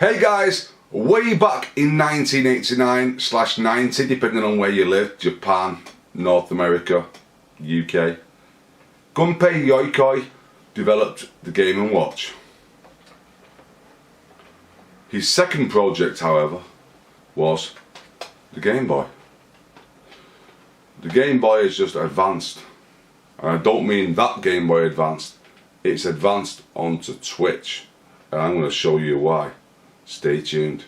Hey guys, way back in 1989/90, depending on where you live, Japan, North America, UK, Gunpei Yokoi developed the Game & Watch. His second project, however, was the Game Boy. The Game Boy is just advanced, and I don't mean that Game Boy advanced, it's advanced onto Twitch, and I'm going to show you why. Stay tuned.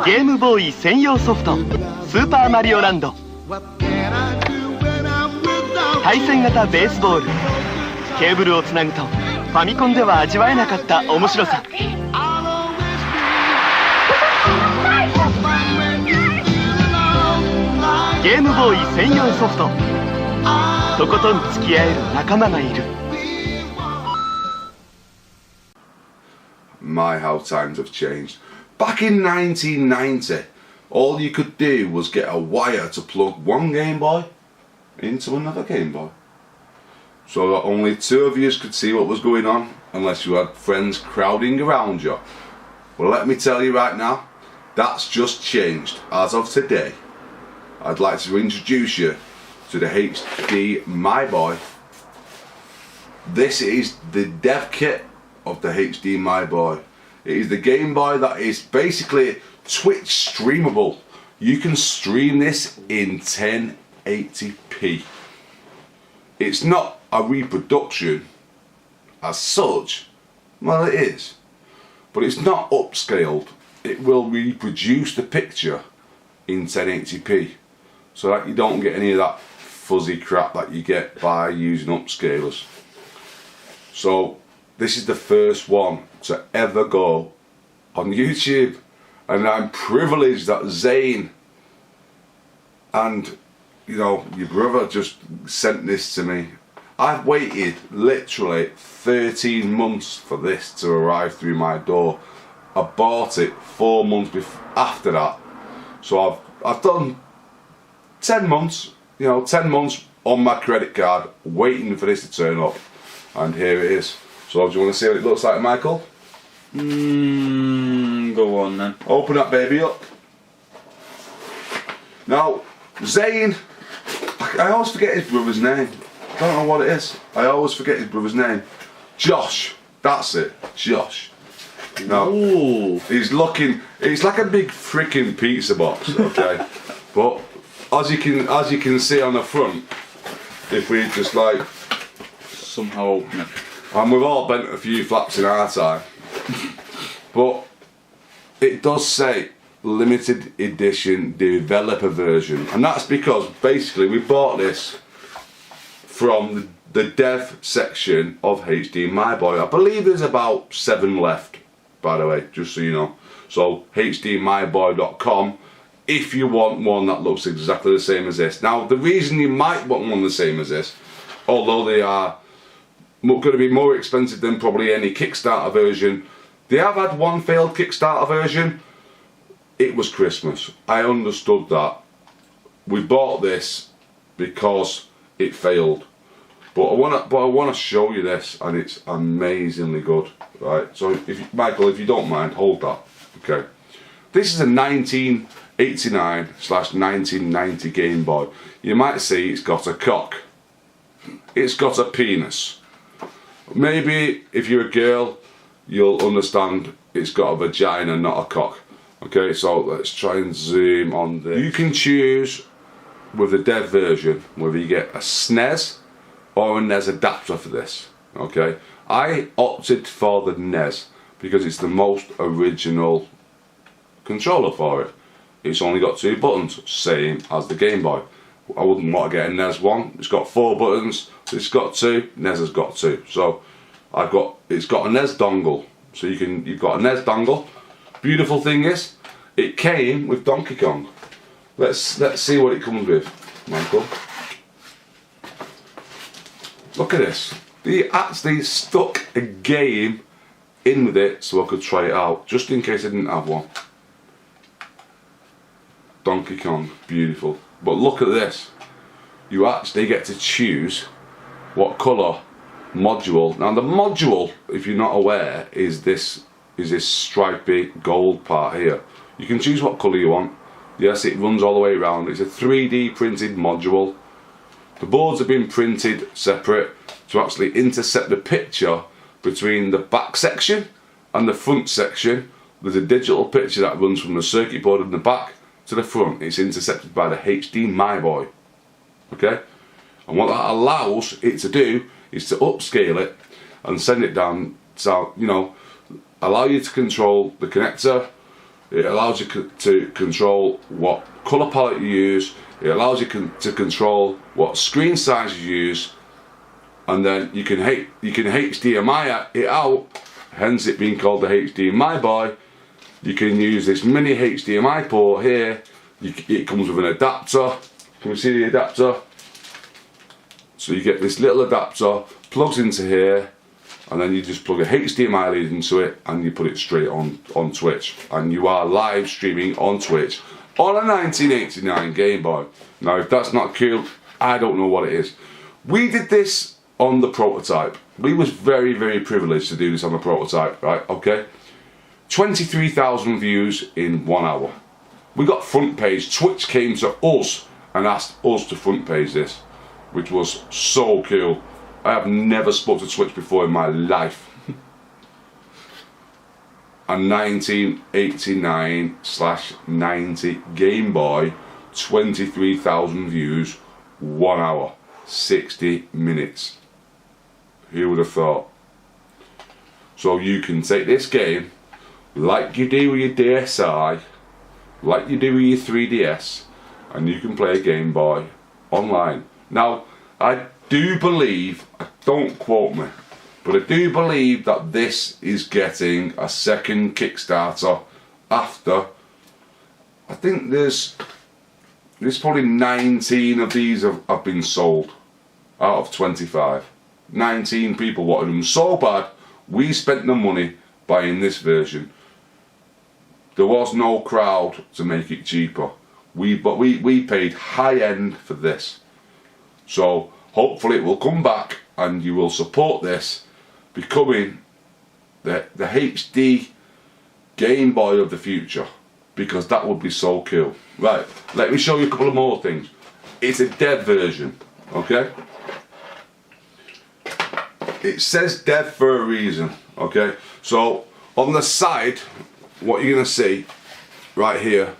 Gameboy 専用ソフトスーパーマリオランド、対戦型ベースボール、ケーブルをつなぐとファミコンでは味わえなかった面白さ。ゲームボーイ専用ソフト、とことん付き合える仲間がいる。My, how times have changed. Back in 1990, all you could do was get a wire to plug one Game Boy into another Game Boy, so that only two of you could see what was going on, unless you had friends crowding around you. Well, let me tell you right now, that's just changed. As of today, I'd like to introduce you to the HDMyBoy. This is the dev kit of the HDMyBoy. It is the Game Boy that is basically Twitch streamable. You can stream this in 1080p. It's not a reproduction as such. Well, it is, but it's not upscaled. It will reproduce the picture in 1080p, so that you don't get any of that fuzzy crap that you get by using upscalers. So this is the first one to ever go on YouTube, and I'm privileged that Zane and your brother just sent this to me. I've waited literally 13 months for this to arrive through my door. I bought it 4 months after that, so I've done 10 months, 10 months on my credit card waiting for this to turn up, and here it is. So do you want to see what it looks like, Michael? Go on then. Open that baby up. Now, Zane, I always forget his brother's name. I don't know what it is. I always forget his brother's name. Josh, that's it, Josh. Now, he's looking, it's like a big freaking pizza box, okay? But as you can see on the front, if we just like Somehow open it. and we've all bent a few flaps in our time, but it does say limited edition developer version, and that's because basically we bought this from the dev section of HDMyBoy. I believe there's about 7 left, by the way, just so you know. So hdmyboy.com if you want one that looks exactly the same as this. Now, the reason you might want one the same as this, although they are going to be more expensive than probably any Kickstarter version. They have had one failed Kickstarter version. It was Christmas. I understood that. We bought this because it failed. But I want to show you this, and it's amazingly good. Right. So Michael, if you don't mind, hold that. Okay. This is a 1989/1990 Game Boy. You might see it's got a cock. It's got a penis. Maybe if you're a girl, you'll understand it's got a vagina, not a cock. Okay, so let's try and zoom on this. You can choose with the dev version whether you get a SNES or a NES adapter for this. Okay, I opted for the NES because it's the most original controller for it. It's only got 2 buttons, same as the Game Boy. I wouldn't want to get a NES one. It's got 4 buttons. It's got 2. NES has got 2. So it's got a NES dongle. So you've got a NES dongle. Beautiful thing is, it came with Donkey Kong. Let's see what it comes with, Michael. Look at this. They actually stuck a game in with it so I could try it out, just in case I didn't have one. Donkey Kong, beautiful. But look at this. You actually get to choose what colour module. Now the module, if you're not aware, is this stripy gold part here. You can choose what colour you want. Yes, it runs all the way around. It's a 3D printed module. The boards have been printed separate to actually intercept the picture between the back section and the front section. There's a digital picture that runs from the circuit board in the back to the front. It's intercepted by the HDMyBoy. Okay? And what that allows it to do is to upscale it and send it down, so, you know, allow you to control the connector. It allows you to control what colour palette you use. It allows you to control what screen size you use, and then you can HDMI it out, hence it being called the HDMyBoy. You can use this mini HDMI port here. It comes with an adapter. Can we see the adapter? So you get this little adapter, plugs into here, and then you just plug a HDMI lead into it and you put it straight on Twitch, and you are live streaming on Twitch on a 1989 Game Boy. Now if that's not cool, I don't know what it is. We did this on the prototype. We was very, very privileged to do this on the prototype, right? Okay, 23,000 views in 1 hour. We got front page. Twitch came to us and asked us to front page this, which was so cool. I have never spoke to Twitch before in my life. A 1989/90 Game Boy, 23,000 views, 1 hour, 60 minutes. Who would have thought? So you can take this game, like you do with your DSi, like you do with your 3DS, and you can play a Game Boy online. Now, I do believe, don't quote me, but I do believe that this is getting a second Kickstarter after, I think there's probably 19 of these have been sold out of 25. 19 people wanted them so bad, we spent the money buying this version. There was no crowd to make it cheaper. But we paid high end for this. So hopefully it will come back and you will support this becoming the HD Game Boy of the future, because that would be so cool. Right, let me show you a couple of more things. It's a dev version, okay? It says dev for a reason, okay? So on the side, what you're gonna see right here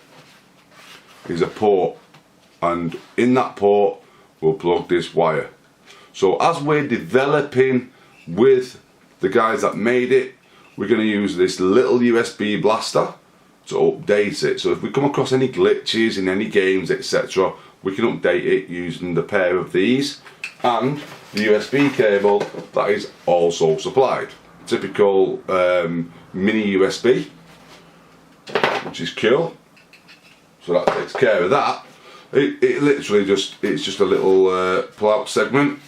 is a port, and in that port we'll plug this wire. So as we're developing with the guys that made it, we're going to use this little USB blaster to update it. So if we come across any glitches in any games, etc., we can update it using the pair of these and the USB cable that is also supplied. Typical mini USB, which is cool. So that takes care of that. It literally it's just a little pull-out segment.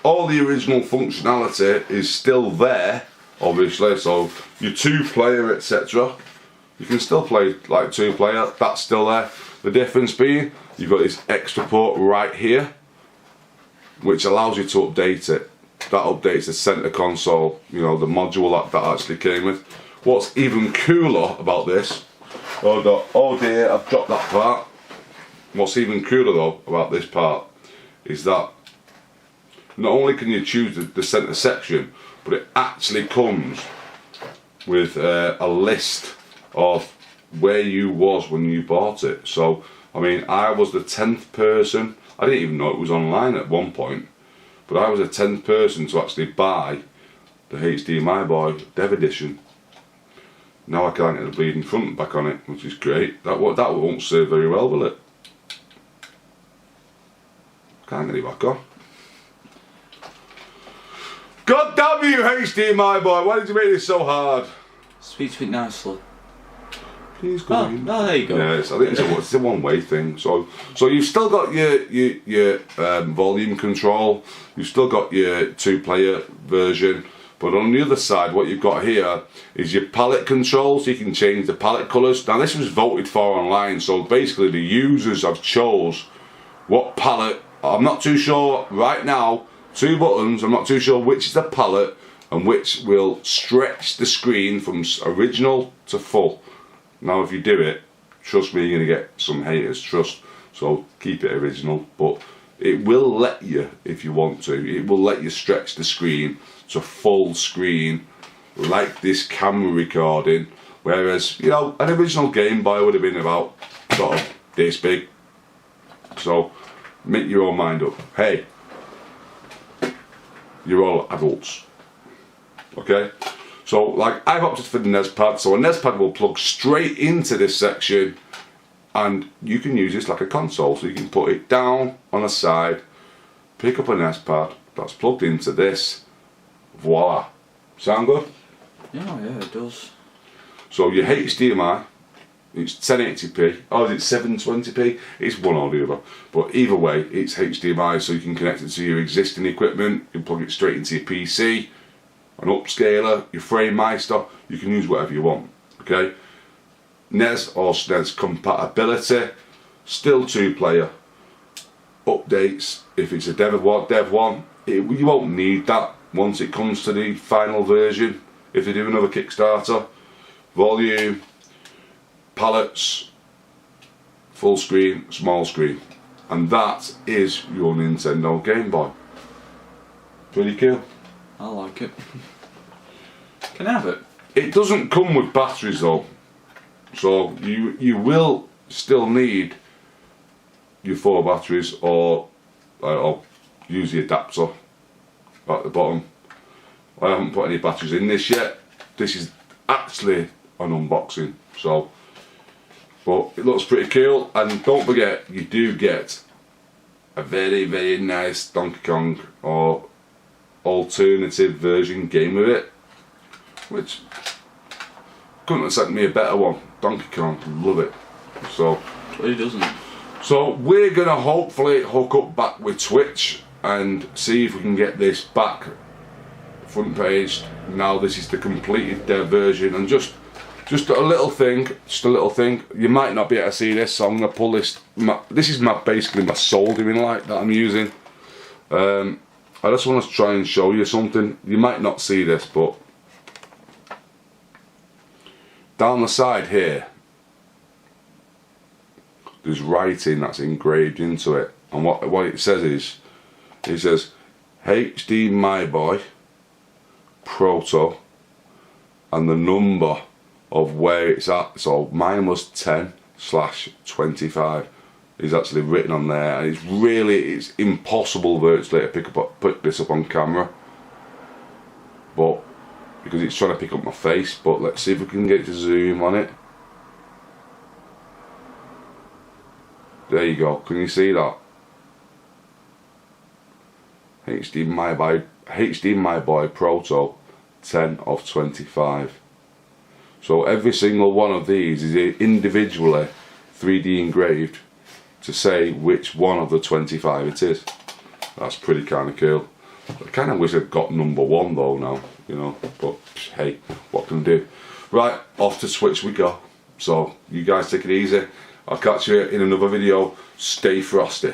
All the original functionality is still there, obviously. So your 2-player, etc., you can still play like 2-player. That's still there. The difference being you've got this extra port right here, which allows you to update it. That updates the center console. You know, the module that actually came with. What's even cooler about this? Oh dear, I've dropped that part. What's even cooler though about this part is that not only can you choose the center section, but it actually comes with a list of where you was when you bought it. So I mean, I was the 10th person. I didn't even know it was online at one point, but I was the 10th person to actually buy the HDMyBoy Dev Edition. Now I can't get the bleeding front back on it, which is great. That won't serve very well, will it? Can't get it back on. God damn you, HDMyBoy! Why did you make this so hard? Speak to it nicely. Please go in. Oh, there you go. Yeah, I think it's a one-way thing. So you've still got your volume control. You've still got your 2-player version. But on the other side, what you've got here is your palette control, so you can change the palette colours. Now this was voted for online, so basically the users have chose what palette I'm not too sure right now. 2 buttons, I'm not too sure which is the palette and which will stretch the screen from original to full. Now if you do it, trust me, you're going to get some haters, trust. So keep it original, but it will let you, if you want to, it will let you stretch the screen to full screen like this camera recording, whereas, you know, an original Game Boy would have been about sort of this big. So make your own mind up. Hey, you're all adults, okay? So like I've opted for the NES pad, so a NES pad will plug straight into this section, and you can use this like a console, so you can put it down on a side, pick up a NES pad that's plugged into this, voila. Sound good? Yeah, it does. So your HDMI, it's 1080p, or is it 720p? It's one or the other. But either way, it's HDMI, so you can connect it to your existing equipment, you can plug it straight into your PC, an upscaler, your FrameMeister, you can use whatever you want, okay? NES or SNES compatibility, still 2-player. Updates, if it's a dev one, you won't need that once it comes to the final version. If they do another Kickstarter, volume, palettes, full screen, small screen, and that is your Nintendo Game Boy. Pretty cool. I like it. Can I have it? It doesn't come with batteries though, so you will still need your 4 batteries, or use the adapter at the bottom. I haven't put any batteries in this yet. This is actually an unboxing, so, but it looks pretty cool. And don't forget, you do get a very nice Donkey Kong or alternative version game with it, which couldn't have sent me a better one. Donkey Kong, love it. So But it doesn't. So we're gonna hopefully hook up back with Twitch and see if we can get this back front page. Now this is the completed dev version, and just a little thing, you might not be able to see this, so I'm gonna pull this. This is basically my soldering light that I'm using. I just want to try and show you something. You might not see this, but down the side here there's writing that's engraved into it, and what it says is, it says HDMyBoy Proto and the number of where it's at. So mine was 10/25 is actually written on there, and it's impossible virtually to pick this up on camera, but because it's trying to pick up my face. But let's see if we can get it to zoom on it. There you go, can you see that? HDMyBoy Proto 10/25. So every single one of these is individually 3D engraved to say which one of the 25 it is. That's pretty kind of cool. I kind of wish I'd got number 1 though now, you know, but hey, what can I do? Right, off to Twitch we go. So you guys take it easy. I'll catch you in another video. Stay frosty.